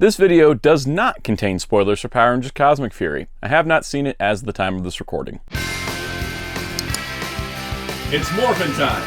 This video does not contain spoilers for Power Rangers Cosmic Fury. I have not seen it as the time of this recording. It's morphin' time!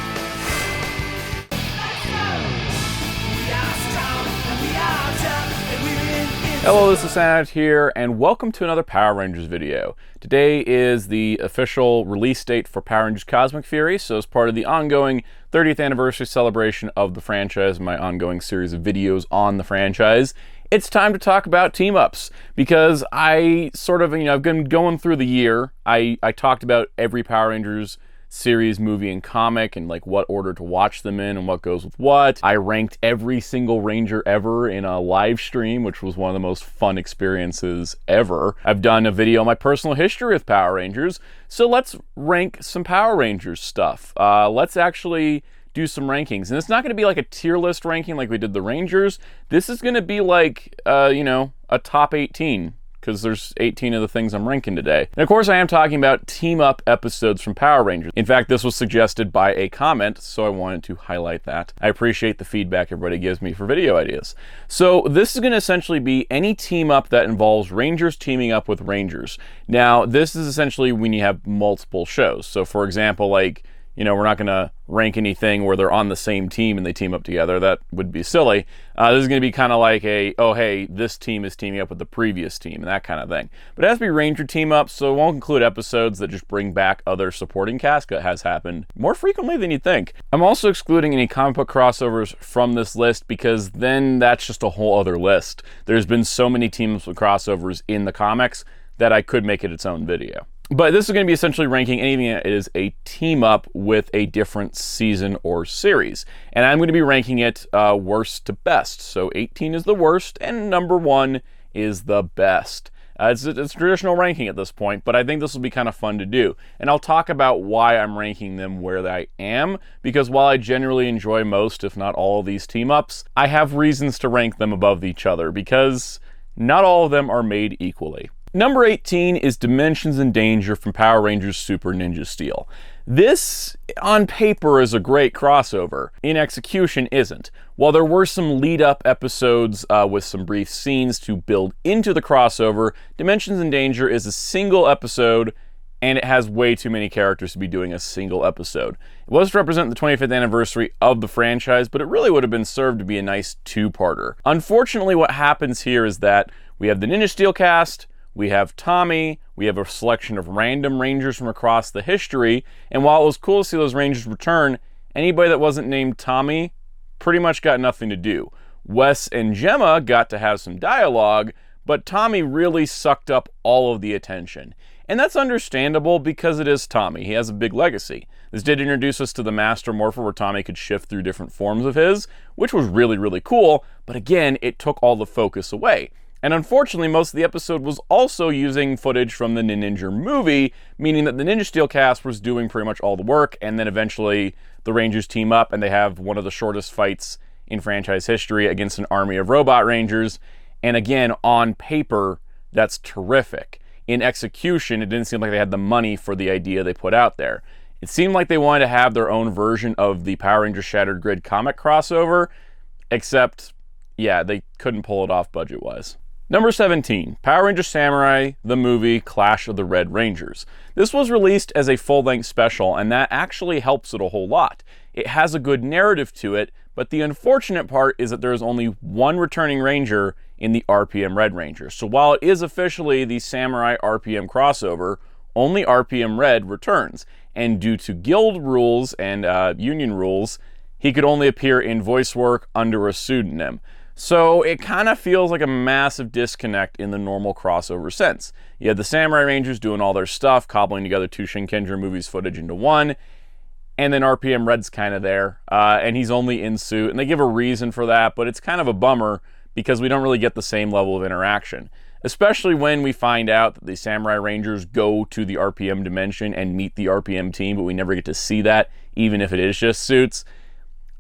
Hello, this is Soundout here, and welcome to another Power Rangers video. Today is the official release date for Power Rangers Cosmic Fury, so as part of the ongoing 30th anniversary celebration of the franchise, my ongoing series of videos on the franchise, it's time to talk about team-ups, because I sort of, I've been going through the year. I talked about every Power Rangers series, movie, and comic, and like what order to watch them in and what goes with what. I ranked every single Ranger ever in a live stream, which was one of the most fun experiences ever. I've done a video on my personal history with Power Rangers, so let's rank some Power Rangers stuff. Let's actually do some rankings, and it's not going to be like a tier list ranking like we did the Rangers. This is going to be like, a top 18. Because there's 18 of the things I'm ranking today. And of course I am talking about team-up episodes from Power Rangers. In fact, this was suggested by a comment, so I wanted to highlight that. I appreciate the feedback everybody gives me for video ideas. So this is going to essentially be any team-up that involves Rangers teaming up with Rangers. Now, this is essentially when you have multiple shows. So for example, like, we're not going to rank anything where they're on the same team and they team up together. That would be silly. This is going to be kind of like oh, hey, this team is teaming up with the previous team and that kind of thing. But it has to be Ranger team up, so it won't include episodes that just bring back other supporting cast. That has happened more frequently than you'd think. I'm also excluding any comic book crossovers from this list because then that's just a whole other list. There's been so many teams with crossovers in the comics that I could make it its own video. But this is going to be essentially ranking anything that is a team-up with a different season or series. And I'm going to be ranking it worst to best. So 18 is the worst, and number 1 is the best. It's traditional ranking at this point, but I think this will be kind of fun to do. And I'll talk about why I'm ranking them where I am, because while I generally enjoy most, if not all, of these team-ups, I have reasons to rank them above each other, because not all of them are made equally. Number 18 is Dimensions in Danger from Power Rangers Super Ninja Steel. This, on paper, is a great crossover. In execution, isn't. While there were some lead-up episodes with some brief scenes to build into the crossover, Dimensions in Danger is a single episode, and it has way too many characters to be doing a single episode. It was to represent the 25th anniversary of the franchise, but it really would have been served to be a nice two-parter. Unfortunately, what happens here is that we have the Ninja Steel cast, we have Tommy, we have a selection of random Rangers from across the history, and while it was cool to see those Rangers return, anybody that wasn't named Tommy pretty much got nothing to do. Wes and Gemma got to have some dialogue, but Tommy really sucked up all of the attention. And that's understandable because it is Tommy. He has a big legacy. This did introduce us to the Master Morpher where Tommy could shift through different forms of his, which was really, really cool, but again, it took all the focus away. And unfortunately, most of the episode was also using footage from the Ninja movie, meaning that the Ninja Steel cast was doing pretty much all the work, and then eventually the Rangers team up and they have one of the shortest fights in franchise history against an army of robot Rangers. And again, on paper, that's terrific. In execution, it didn't seem like they had the money for the idea they put out there. It seemed like they wanted to have their own version of the Power Rangers Shattered Grid comic crossover, except, yeah, they couldn't pull it off budget-wise. Number 17, Power Rangers Samurai, the movie Clash of the Red Rangers. This was released as a full-length special, and that actually helps it a whole lot. It has a good narrative to it, but the unfortunate part is that there is only one returning Ranger in the RPM Red Ranger. So while it is officially the Samurai RPM crossover, only RPM Red returns. And due to guild rules and union rules, he could only appear in voice work under a pseudonym. So it kind of feels like a massive disconnect in the normal crossover sense. You have the Samurai Rangers doing all their stuff, cobbling together two Shinkenger movies footage into one, and then RPM Red's kind of there, and he's only in suit, and they give a reason for that, but it's kind of a bummer because we don't really get the same level of interaction, especially when we find out that the Samurai Rangers go to the RPM dimension and meet the RPM team, but we never get to see that, even if it is just suits.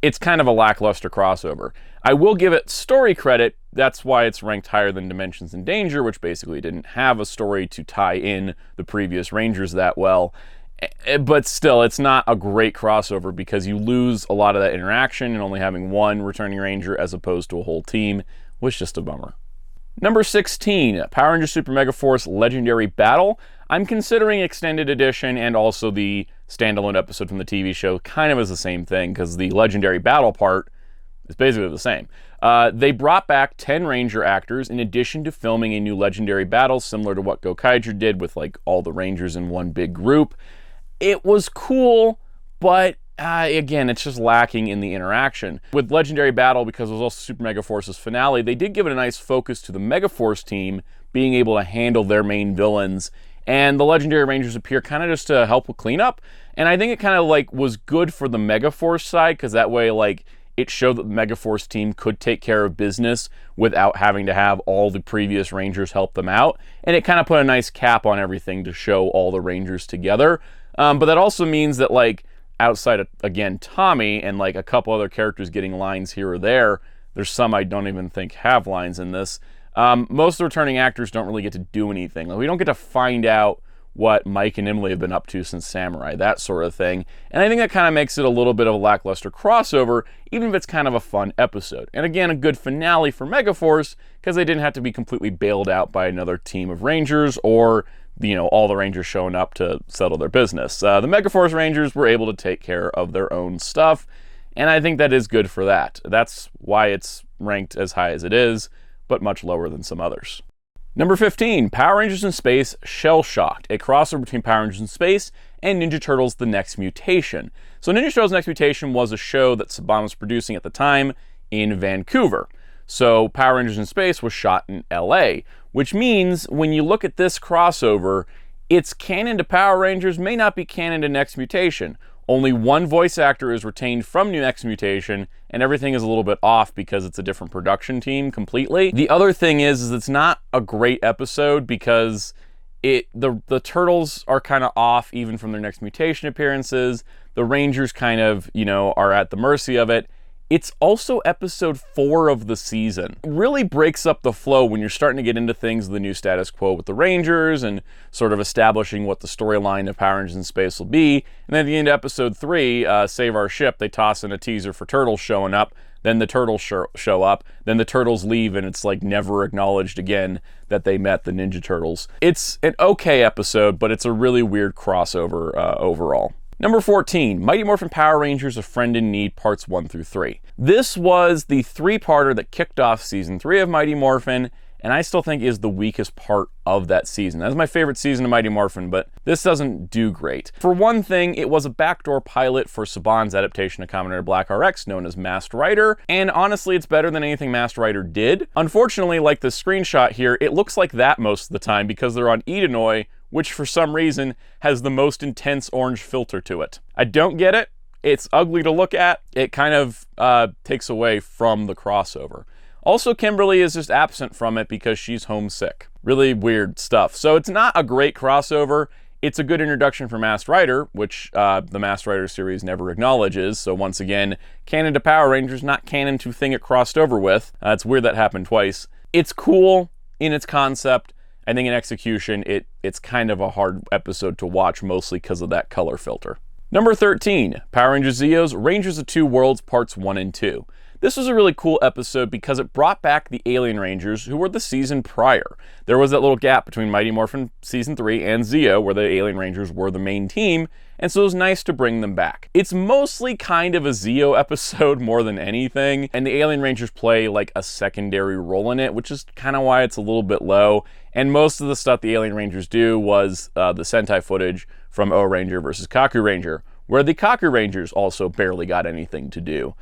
It's kind of a lackluster crossover. I will give it story credit. That's why it's ranked higher than Dimensions in Danger, which basically didn't have a story to tie in the previous Rangers that well. But still, it's not a great crossover because you lose a lot of that interaction, and only having one returning Ranger as opposed to a whole team was just a bummer. Number 16, Power Rangers Super Mega Force Legendary Battle. I'm considering Extended Edition and also the standalone episode from the TV show kind of as the same thing, because the Legendary Battle part is basically the same. They brought back 10 Ranger actors in addition to filming a new Legendary Battle similar to what Gokaiger did with like all the Rangers in one big group. It was cool, but again, it's just lacking in the interaction. With Legendary Battle, because it was also Super Mega Force's finale, they did give it a nice focus to the Mega Force team being able to handle their main villains, and the Legendary Rangers appear kind of just to help with cleanup. And I think it kind of like was good for the Mega Force side, because that way like it showed that the Mega Force team could take care of business without having to have all the previous Rangers help them out. And it kind of put a nice cap on everything to show all the Rangers together. But that also means that like outside of, again, Tommy and like a couple other characters getting lines here or there, there's some I don't even think have lines in this. Most of the returning actors don't really get to do anything. Like, we don't get to find out what Mike and Emily have been up to since Samurai, that sort of thing. And I think that kind of makes it a little bit of a lackluster crossover, even if it's kind of a fun episode. And again, a good finale for Megaforce, because they didn't have to be completely bailed out by another team of Rangers or, you know, all the Rangers showing up to settle their business. The Megaforce Rangers were able to take care of their own stuff, and I think that is good for that. That's why it's ranked as high as it is, but much lower than some others. Number 15, Power Rangers in Space Shell Shocked, a crossover between Power Rangers in Space and Ninja Turtles The Next Mutation. So Ninja Turtles Next Mutation was a show that Saban was producing at the time in Vancouver. So Power Rangers in Space was shot in LA, which means when you look at this crossover, it's canon to Power Rangers, may not be canon to Next Mutation. Only one voice actor is retained from New Next Mutation, and everything is a little bit off because it's a different production team completely. The other thing is it's not a great episode because the Turtles are kind of off even from their Next Mutation appearances. The Rangers kind of, you know, are at the mercy of it. It's also episode 4 of the season. It really breaks up the flow when you're starting to get into things, the new status quo with the Rangers and sort of establishing what the storyline of Power Rangers in Space will be. And then at the end of episode 3, Save Our Ship, they toss in a teaser for Turtles showing up. Then the Turtles show up. Then the Turtles leave, and it's like never acknowledged again that they met the Ninja Turtles. It's an okay episode, but it's a really weird crossover overall. Number 14, Mighty Morphin Power Rangers A Friend in Need Parts 1 through 3. This was the 3-parter that kicked off Season 3 of Mighty Morphin, and I still think is the weakest part of that season. That's my favorite season of Mighty Morphin, but this doesn't do great. For one thing, it was a backdoor pilot for Saban's adaptation of Kamen Rider Black RX known as Masked Rider, and honestly, it's better than anything Masked Rider did. Unfortunately, like the screenshot here, it looks like that most of the time because they're on Edenoi, which for some reason has the most intense orange filter to it. I don't get it. It's ugly to look at. It kind of takes away from the crossover. Also, Kimberly is just absent from it because she's homesick. Really weird stuff. So it's not a great crossover. It's a good introduction for Masked Rider, which the Masked Rider series never acknowledges. So once again, canon to Power Rangers, not canon to thing it crossed over with. It's weird that happened twice. It's cool in its concept. I think in execution, it's kind of a hard episode to watch, mostly because of that color filter. Number 13, Power Rangers Zeo's Rangers of Two Worlds Parts 1 and 2. This was a really cool episode because it brought back the Alien Rangers who were the season prior. There was that little gap between Mighty Morphin Season 3 and Zeo where the Alien Rangers were the main team, and so it was nice to bring them back. It's mostly kind of a Zeo episode more than anything, and the Alien Rangers play like a secondary role in it, which is kind of why it's a little bit low. And most of the stuff the Alien Rangers do was the Sentai footage from O-Ranger versus Kaku Ranger, where the Kaku Rangers also barely got anything to do.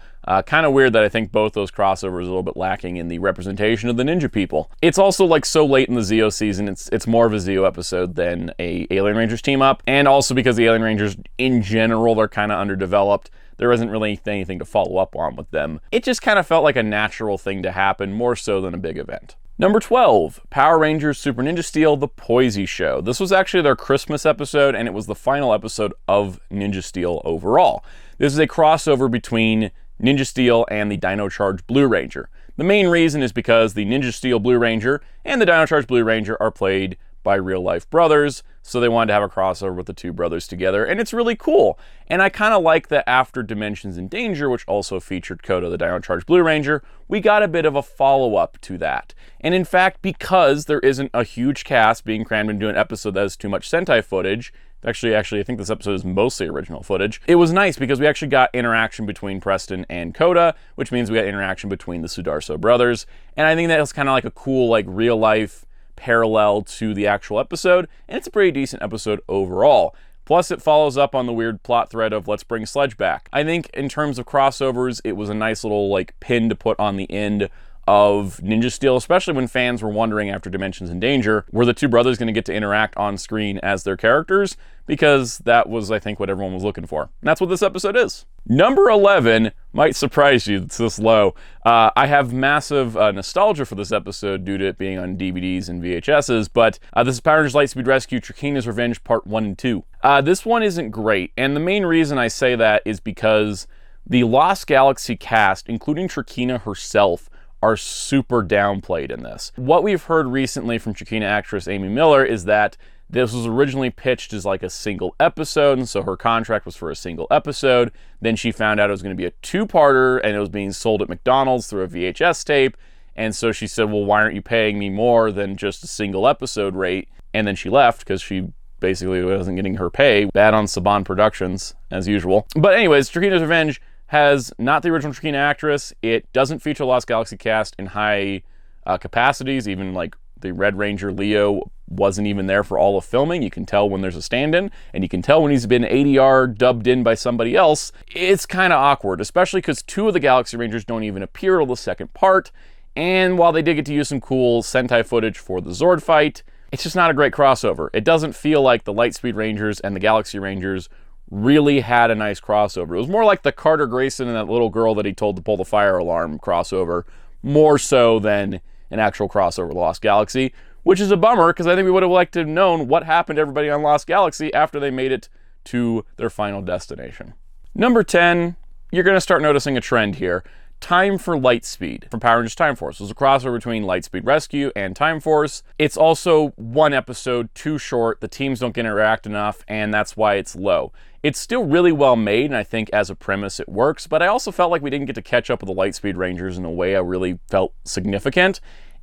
Kind of weird that I think both those crossovers are a little bit lacking in the representation of the ninja people. It's also like so late in the Zeo season, it's more of a Zeo episode than a Alien Rangers team up, and also because the Alien Rangers in general, they're kind of underdeveloped. There isn't really anything to follow up on with them. It just kind of felt like a natural thing to happen, more so than a big event. Number 12, Power Rangers Super Ninja Steel The Poise Show. This was actually their Christmas episode, and it was the final episode of Ninja Steel overall. This is a crossover between Ninja Steel and the Dino Charge Blue Ranger. The main reason is because the Ninja Steel Blue Ranger and the Dino Charge Blue Ranger are played by real-life brothers, so they wanted to have a crossover with the two brothers together, and it's really cool. And I kind of like that after Dimensions in Danger, which also featured Kodo the Dino Charge Blue Ranger, we got a bit of a follow-up to that. And in fact, because there isn't a huge cast being crammed into an episode that has too much Sentai footage, Actually, I think this episode is mostly original footage. It was nice because we actually got interaction between Preston and Koda, which means we got interaction between the Sudarso brothers. And I think that was kind of like a cool, like, real-life parallel to the actual episode, and it's a pretty decent episode overall. Plus, it follows up on the weird plot thread of let's bring Sledge back. I think in terms of crossovers, it was a nice little, like, pin to put on the end of Ninja Steel, especially when fans were wondering after Dimensions in Danger, were the two brothers going to get to interact on screen as their characters? Because that was, I think, what everyone was looking for. And that's what this episode is. Number 11 might surprise you, it's this low. I have massive nostalgia for this episode due to it being on DVDs and VHSs, but this is Power Rangers Lightspeed Rescue Trakeena's Revenge Part 1 and 2. This one isn't great, and the main reason I say that is because the Lost Galaxy cast, including Trakeena herself, are super downplayed in this. What we've heard recently from Trakeena actress Amy Miller is that this was originally pitched as like a single episode, and so her contract was for a single episode. Then she found out it was going to be a two-parter, and it was being sold at McDonald's through a VHS tape. And so she said, well, why aren't you paying me more than just a single episode rate? And then she left because she basically wasn't getting her pay. Bad on Soundout Productions, as usual. But anyways, Trakeena's Revenge has not the original Trakeena actress. It doesn't feature Lost Galaxy cast in high capacities. Even like the Red Ranger Leo wasn't even there for all of filming. You can tell when there's a stand-in, and you can tell when he's been ADR dubbed in by somebody else. It's kind of awkward, especially because two of the Galaxy Rangers don't even appear till the second part. And while they did get to use some cool Sentai footage for the Zord fight, it's just not a great crossover. It doesn't feel like the Lightspeed Rangers and the Galaxy Rangers really had a nice crossover. It was more like the Carter Grayson and that little girl that he told to pull the fire alarm crossover, more so than an actual crossover with Lost Galaxy, which is a bummer because I think we would have liked to have known what happened to everybody on Lost Galaxy after they made it to their final destination. Number 10, you're going to start noticing a trend here. Time for Lightspeed from Power Rangers Time Force. It was a crossover between Lightspeed Rescue and Time Force. It's also one episode too short. The teams don't get to interact enough, and that's why it's low. It's still really well made, and I think as a premise it works, but I also felt like we didn't get to catch up with the Lightspeed Rangers in a way I really felt significant.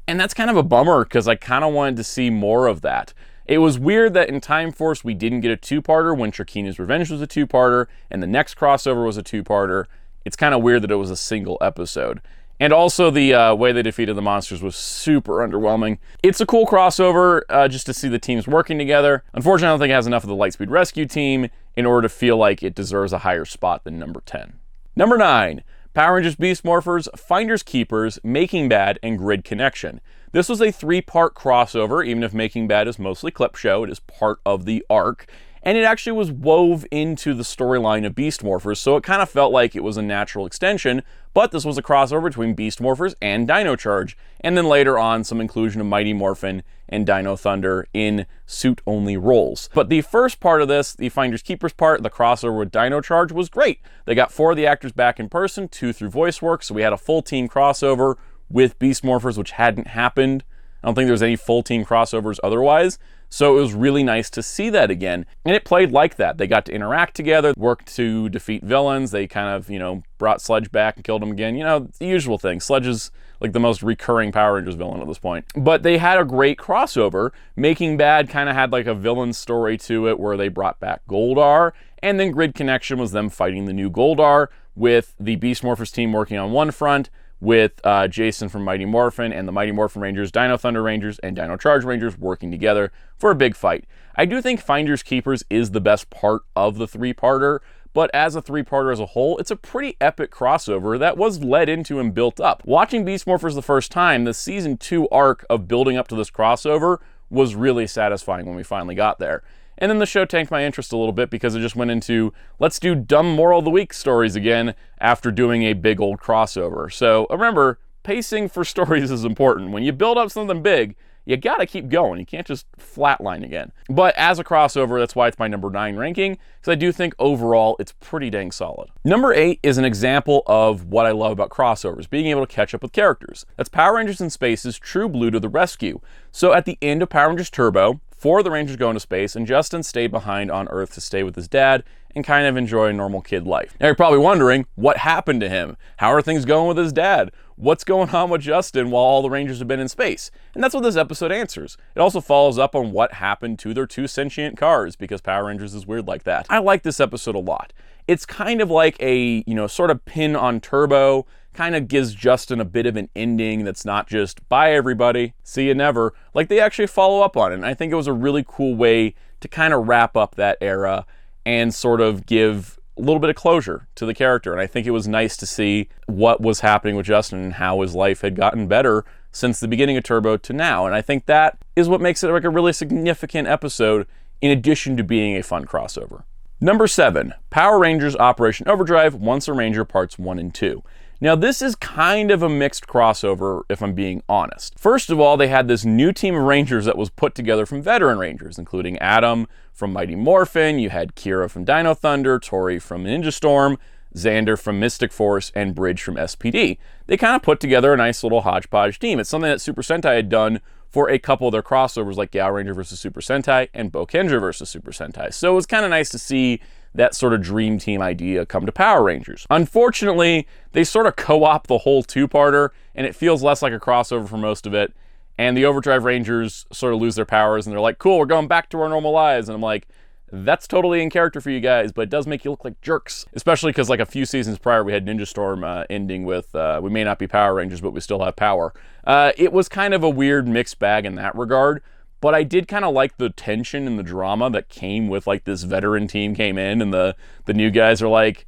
And that's kind of a bummer because I kind of wanted to see more of that. It was weird that in Time Force we didn't get a two-parter when Trakeena's Revenge was a two-parter, and the next crossover was a two-parter. It's kind of weird that it was a single episode. And also the way they defeated the monsters was super underwhelming. It's a cool crossover just to see the teams working together. Unfortunately, I don't think it has enough of the Lightspeed Rescue team in order to feel like it deserves a higher spot than number 10. Number 9, Power Rangers Beast Morphers, Finders Keepers, Making Bad, and Grid Connection. This was a 3-part crossover. Even if Making Bad is mostly clip show, it is part of the arc. And it actually was wove into the storyline of Beast Morphers, so it kind of felt like it was a natural extension, but this was a crossover between Beast Morphers and Dino Charge, and then later on some inclusion of Mighty Morphin and Dino Thunder in suit-only roles. But the first part of this, the Finders Keepers part, the crossover with Dino Charge, was great. They got 4 of the actors back in person, 2 through voice work, so we had a full team crossover with Beast Morphers, which hadn't happened. I don't think there was any full team crossovers otherwise. So it was really nice to see that again. And it played like that. They got to interact together, worked to defeat villains. They kind of, brought Sledge back and killed him again. The usual thing. Sledge is like the most recurring Power Rangers villain at this point. But they had a great crossover. Making Bad kind of had like a villain story to it where they brought back Goldar. And then Grid Connection was them fighting the new Goldar with the Beast Morphers team working on one front, with Jason from Mighty Morphin and the Mighty Morphin Rangers, Dino Thunder Rangers, and Dino Charge Rangers working together for a big fight. I do think Finders Keepers is the best part of the 3-parter, but as a 3-parter as a whole, it's a pretty epic crossover that was led into and built up. Watching Beast Morphers the first time, the Season 2 arc of building up to this crossover was really satisfying when we finally got there. And then the show tanked my interest a little bit because it just went into, let's do dumb moral of the week stories again after doing a big old crossover. So remember, pacing for stories is important. When you build up something big, you gotta keep going. You can't just flatline again. But as a crossover, that's why it's my number 9 ranking, because I do think overall it's pretty dang solid. Number 8 is an example of what I love about crossovers, being able to catch up with characters. That's Power Rangers in Space's True Blue to the rescue. So at the end of Power Rangers Turbo, 4 of the Rangers go into space, and Justin stayed behind on Earth to stay with his dad and kind of enjoy a normal kid life. Now you're probably wondering, what happened to him? How are things going with his dad? What's going on with Justin while all the Rangers have been in space? And that's what this episode answers. It also follows up on what happened to their 2 sentient cars, because Power Rangers is weird like that. I like this episode a lot. It's kind of like a, sort of pin on Turbo, kind of gives Justin a bit of an ending that's not just, bye everybody, see you never. Like, they actually follow up on it, and I think it was a really cool way to kind of wrap up that era and sort of give a little bit of closure to the character. And I think it was nice to see what was happening with Justin and how his life had gotten better since the beginning of Turbo to now. And I think that is what makes it like a really significant episode, in addition to being a fun crossover. Number 7, Power Rangers Operation Overdrive, Once a Ranger Parts 1 and 2. Now this is kind of a mixed crossover, if I'm being honest. First of all, they had this new team of Rangers that was put together from veteran Rangers, including Adam from Mighty Morphin, you had Kira from Dino Thunder, Tori from Ninja Storm, Xander from Mystic Force, and Bridge from SPD. They kind of put together a nice little hodgepodge team. It's something that Super Sentai had done for a couple of their crossovers, like Gao Ranger versus Super Sentai and Bokenger versus Super Sentai. So it was kind of nice to see that sort of dream team idea come to Power Rangers. Unfortunately, they sort of co-opt the whole 2-parter, and it feels less like a crossover for most of it. And the Overdrive Rangers sort of lose their powers, and they're like, cool, we're going back to our normal lives. And I'm like, that's totally in character for you guys, but it does make you look like jerks. Especially because like a few seasons prior, we had Ninja Storm ending with, we may not be Power Rangers, but we still have power. It was kind of a weird mixed bag in that regard. But I did kind of like the tension and the drama that came with like this veteran team came in, and the new guys are like,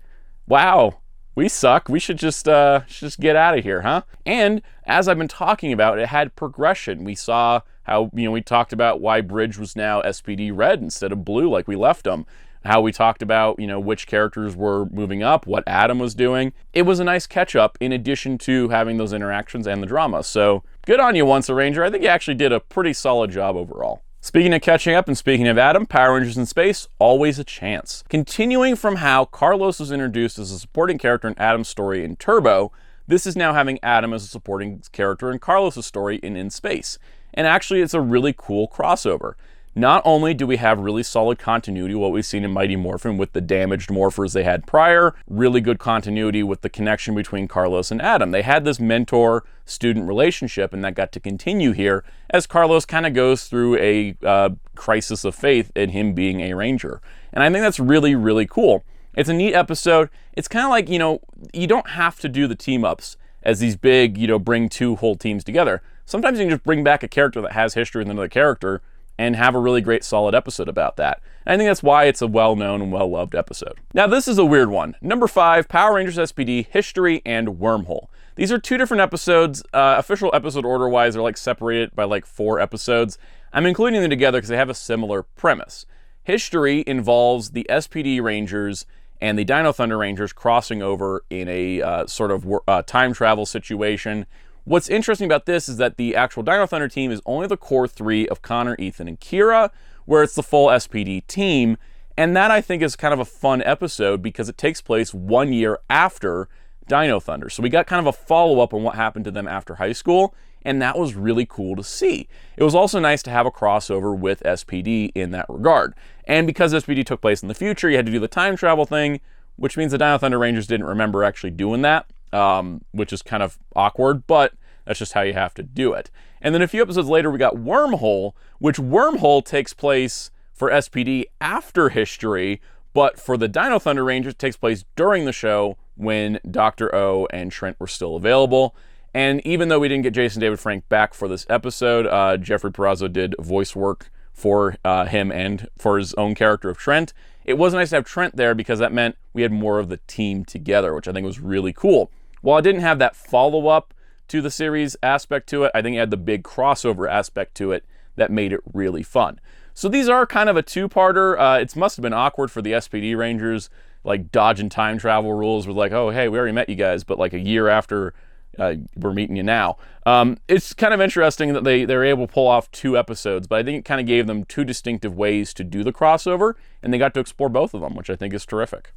wow, we suck. We should just get out of here, huh? And as I've been talking about, it had progression. We saw how, we talked about why Bridge was now SPD red instead of blue like we left him. How we talked about, which characters were moving up, what Adam was doing. It was a nice catch up in addition to having those interactions and the drama. So good on you, Once a Ranger. I think you actually did a pretty solid job overall. Speaking of catching up and speaking of Adam, Power Rangers in Space, always a chance. Continuing from how Carlos was introduced as a supporting character in Adam's story in Turbo, this is now having Adam as a supporting character in Carlos' story in Space. And actually, it's a really cool crossover. Not only do we have really solid continuity, what we've seen in Mighty Morphin with the damaged morphers they had prior, really good continuity with the connection between Carlos and Adam. They had this mentor-student relationship, and that got to continue here as Carlos kind of goes through a crisis of faith in him being a Ranger. And I think that's really, really cool. It's a neat episode. It's kind of like, you don't have to do the team-ups as these big, bring 2 whole teams together. Sometimes you can just bring back a character that has history with another character and have a really great solid episode about that. And I think that's why it's a well-known and well-loved episode. Now this is a weird one. Number 5, Power Rangers SPD, History and Wormhole. These are 2 different episodes. Official episode order-wise, they're like separated by like 4 episodes. I'm including them together because they have a similar premise. History involves the SPD Rangers and the Dino Thunder Rangers crossing over in a sort of time travel situation. What's interesting about this is that the actual Dino Thunder team is only the core 3 of Connor, Ethan, and Kira, where it's the full SPD team. And that, I think, is kind of a fun episode because it takes place 1 year after Dino Thunder. So we got kind of a follow-up on what happened to them after high school, and that was really cool to see. It was also nice to have a crossover with SPD in that regard. And because SPD took place in the future, you had to do the time travel thing, which means the Dino Thunder Rangers didn't remember actually doing that. Which is kind of awkward, but that's just how you have to do it. And then a few episodes later, we got Wormhole, which Wormhole takes place for SPD after History, but for the Dino Thunder Rangers, it takes place during the show when Dr. O and Trent were still available. And even though we didn't get Jason David Frank back for this episode, Jeffrey Perazzo did voice work for him and for his own character of Trent. It was nice to have Trent there because that meant we had more of the team together, which I think was really cool. While I didn't have that follow-up to the series aspect to it, I think it had the big crossover aspect to it that made it really fun. So these are kind of a 2-parter. It must have been awkward for the SPD Rangers, like dodging time travel rules with like, oh, hey, we already met you guys, but like a year after we're meeting you now. It's kind of interesting that they were able to pull off 2 episodes, but I think it kind of gave them 2 distinctive ways to do the crossover, and they got to explore both of them, which I think is terrific.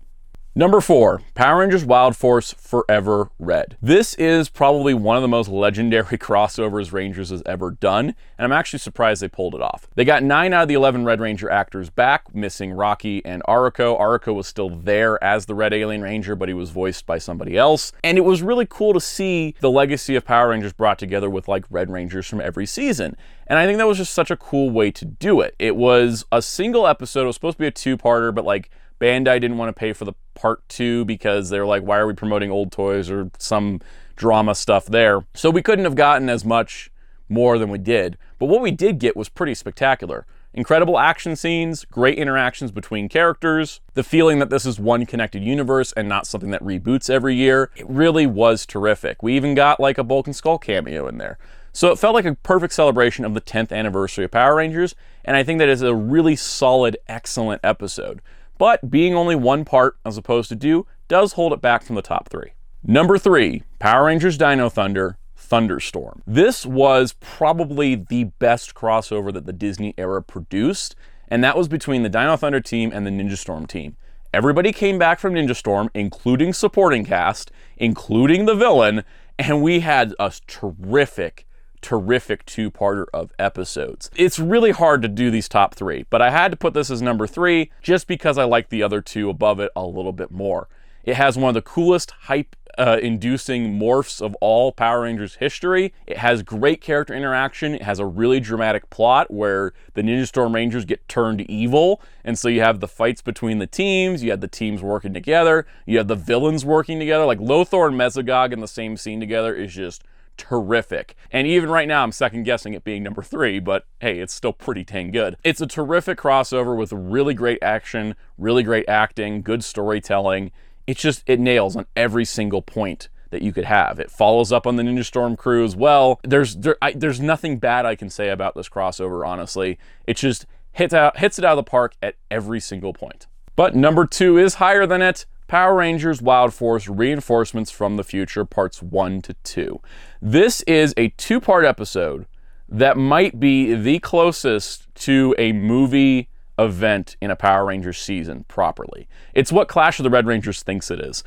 Number 4, Power Rangers Wild Force Forever Red. This is probably one of the most legendary crossovers Rangers has ever done, and I'm actually surprised they pulled it off. They got 9 out of the 11 Red Ranger actors back, missing Rocky and Ariko. Ariko was still there as the Red Alien Ranger, but he was voiced by somebody else. And it was really cool to see the legacy of Power Rangers brought together with like Red Rangers from every season. And I think that was just such a cool way to do it. It was a single episode. It was supposed to be a 2-parter, but like Bandai didn't want to pay for the part 2 because they're like, why are we promoting old toys or some drama stuff there? So we couldn't have gotten as much more than we did. But what we did get was pretty spectacular. Incredible action scenes, great interactions between characters, the feeling that this is one connected universe and not something that reboots every year. It really was terrific. We even got like a Bulk and Skull cameo in there. So it felt like a perfect celebration of the 10th anniversary of Power Rangers, and I think that is a really solid, excellent episode. But being only one part as opposed to 2 does hold it back from the top 3. Number 3, Power Rangers Dino Thunder Thunderstorm. This was probably the best crossover that the Disney era produced, and that was between the Dino Thunder team and the Ninja Storm team. Everybody came back from Ninja Storm, including supporting cast, including the villain, and we had a terrific 2-parter of episodes. It's really hard to do these top 3, but I had to put this as number 3 just because I like the other 2 above it a little bit more. It has one of the coolest hype-inducing morphs of all Power Rangers history. It has great character interaction. It has a really dramatic plot where the Ninja Storm Rangers get turned evil, and so you have the fights between the teams, you have the teams working together, you have the villains working together. Like Lothar and Mesogog in the same scene together is just terrific. And even right now I'm second guessing it being number 3, but hey, it's still pretty dang good. It's a terrific crossover with really great action, really great acting, good storytelling. It nails on every single point that you could have. It follows up on the Ninja Storm crew as well. There's nothing bad I can say about this crossover, honestly. It just hits it out of the park at every single point. But number 2 is higher than it. Power Rangers Wild Force Reinforcements from the Future Parts 1 to 2. This is a 2-part episode that might be the closest to a movie event in a Power Rangers season properly. It's what Clash of the Red Rangers thinks it is.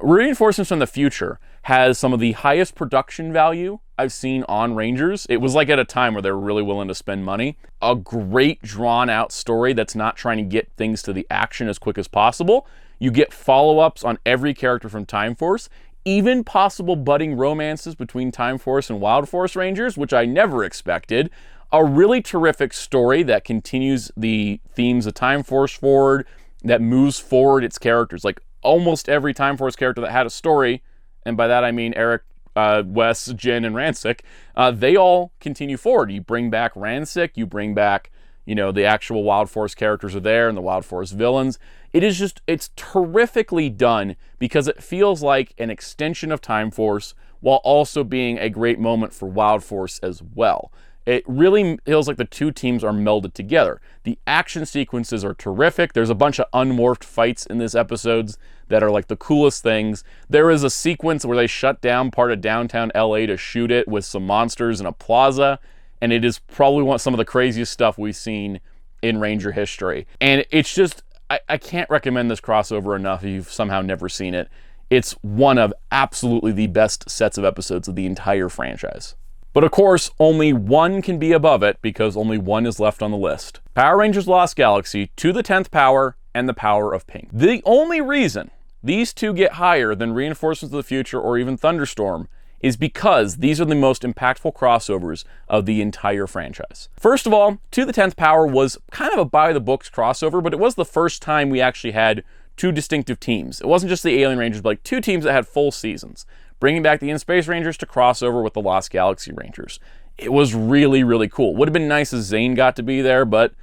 Reinforcements from the Future has some of the highest production value I've seen on Rangers. It was like at a time where they were really willing to spend money. A great drawn out story that's not trying to get things to the action as quick as possible. You get follow-ups on every character from Time Force, even possible budding romances between Time Force and Wild Force Rangers, which I never expected. A really terrific story that continues the themes of Time Force forward, that moves forward its characters. Like almost every Time Force character that had a story, and by that I mean Eric, Wes, Jin, and Ransik, they all continue forward. You bring back Ransik, you bring back, the actual Wild Force characters are there and the Wild Force villains. It's terrifically done because it feels like an extension of Time Force while also being a great moment for Wild Force as well. It really feels like the 2 teams are melded together. The action sequences are terrific. There's a bunch of unmorphed fights in these episodes that are like the coolest things. There is a sequence where they shut down part of downtown LA to shoot it with some monsters in a plaza, and it is probably some of the craziest stuff we've seen in Ranger history. And it's just, I can't recommend this crossover enough if you've somehow never seen it. It's one of absolutely the best sets of episodes of the entire franchise. But of course, only one can be above it because only one is left on the list. Power Rangers Lost Galaxy, To the 10th Power, and The Power of Pink. The only reason these 2 get higher than Reinforcements of the Future or even Thunderstorm is because these are the most impactful crossovers of the entire franchise. First of all, To the 10th Power was kind of a by-the-books crossover, but it was the first time we actually had 2 distinctive teams. It wasn't just the Alien Rangers, but like 2 teams that had full seasons, bringing back the In-Space Rangers to crossover with the Lost Galaxy Rangers. It was really, really cool. Would have been nice if Zane got to be there, but,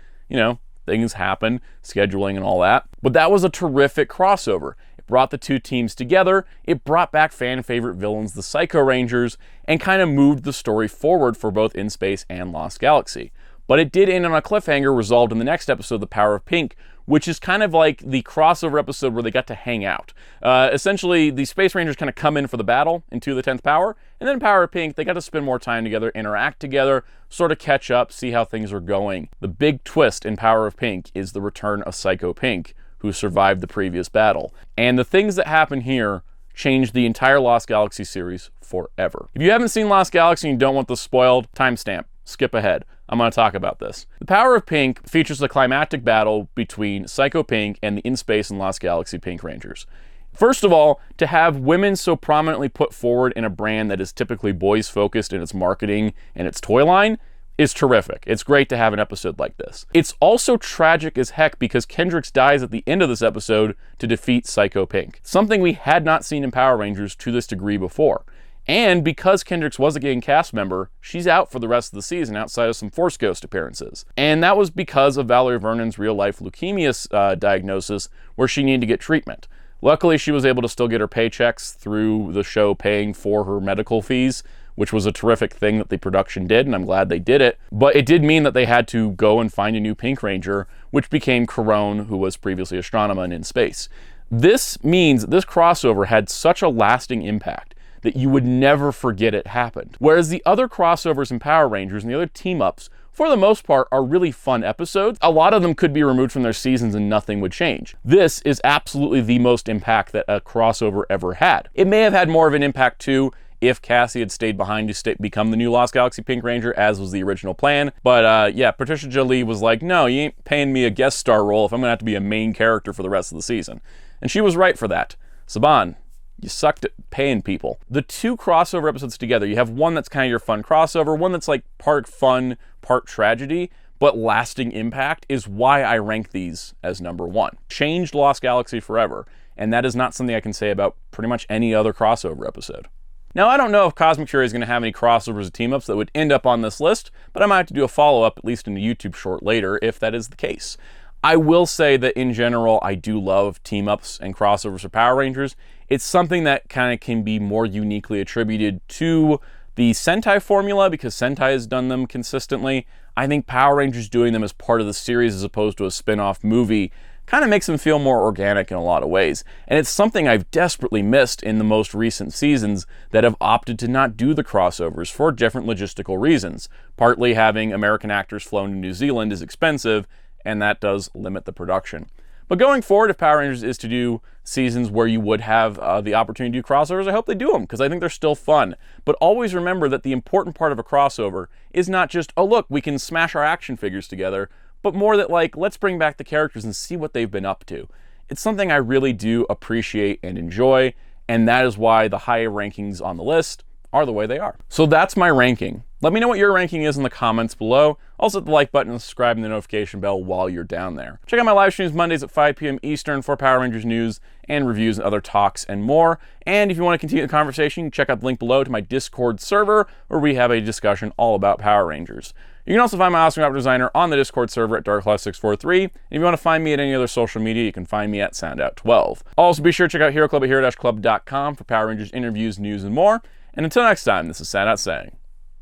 things happen, scheduling and all that. But that was a terrific crossover. It brought the 2 teams together, it brought back fan favorite villains, the Psycho Rangers, and kind of moved the story forward for both In-Space and Lost Galaxy. But it did end on a cliffhanger resolved in the next episode, The Power of Pink, which is kind of like the crossover episode where they got to hang out. Essentially, the Space Rangers kind of come in for the battle into the 10th Power, and then Power of Pink, they got to spend more time together, interact together, sort of catch up, see how things are going. The big twist in Power of Pink is the return of Psycho Pink, who survived the previous battle. And the things that happen here changed the entire Lost Galaxy series forever. If you haven't seen Lost Galaxy and you don't want this spoiled, timestamp, skip ahead. I'm going to talk about this. The Power of Pink features the climactic battle between Psycho Pink and the In-Space and Lost Galaxy Pink Rangers. First of all, to have women so prominently put forward in a brand that is typically boys-focused in its marketing and its toy line is terrific. It's great to have an episode like this. It's also tragic as heck because Kendrix dies at the end of this episode to defeat Psycho Pink, something we had not seen in Power Rangers to this degree before. And because Kendrix was a gang cast member, she's out for the rest of the season outside of some Force Ghost appearances. And that was because of Valerie Vernon's real-life leukemia diagnosis where she needed to get treatment. Luckily, she was able to still get her paychecks through the show paying for her medical fees, which was a terrific thing that the production did, and I'm glad they did it. But it did mean that they had to go and find a new Pink Ranger, which became Corone, who was previously Astronema and In-Space. This means this crossover had such a lasting impact that you would never forget it happened. Whereas the other crossovers in Power Rangers and the other team-ups, for the most part, are really fun episodes. A lot of them could be removed from their seasons and nothing would change. This is absolutely the most impact that a crossover ever had. It may have had more of an impact too if Cassie had stayed behind to become the new Lost Galaxy Pink Ranger, as was the original plan. But yeah, Patricia Jolie was like, no, you ain't paying me a guest star role if I'm gonna have to be a main character for the rest of the season. And she was right for that. Saban, you sucked at paying people. The two crossover episodes together, you have one that's kind of your fun crossover, one that's like part fun, part tragedy, but lasting impact is why I rank these as #1. Changed Lost Galaxy forever, and that is not something I can say about pretty much any other crossover episode. Now, I don't know if Cosmic Fury is going to have any crossovers or team-ups that would end up on this list, but I might have to do a follow-up, at least in a YouTube short later, if that is the case. I will say that in general, I do love team-ups and crossovers for Power Rangers. It's something that kind of can be more uniquely attributed to the Sentai formula because Sentai has done them consistently. I think Power Rangers doing them as part of the series as opposed to a spin-off movie kind of makes them feel more organic in a lot of ways. And it's something I've desperately missed in the most recent seasons that have opted to not do the crossovers for different logistical reasons. Partly having American actors flown to New Zealand is expensive, and that does limit the production. But going forward, if Power Rangers is to do seasons where you would have the opportunity to do crossovers, I hope they do them, because I think they're still fun. But always remember that the important part of a crossover is not just, oh look, we can smash our action figures together, but more that like, let's bring back the characters and see what they've been up to. It's something I really do appreciate and enjoy, and that is why the high rankings on the list are the way they are. So that's my ranking. Let me know what your ranking is in the comments below. Also hit the like button and subscribe and the notification bell while you're down there. Check out my live streams Mondays at 5 p.m. Eastern for Power Rangers news and reviews and other talks and more. And if you want to continue the conversation, you can check out the link below to my Discord server where we have a discussion all about Power Rangers. You can also find my awesome graphic designer on the Discord server at darkcloud643. And if you want to find me at any other social media, you can find me at Soundout12. Also be sure to check out Hero Club at hero-club.com for Power Rangers interviews, news, and more. And until next time, this is Soundout saying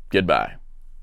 goodbye.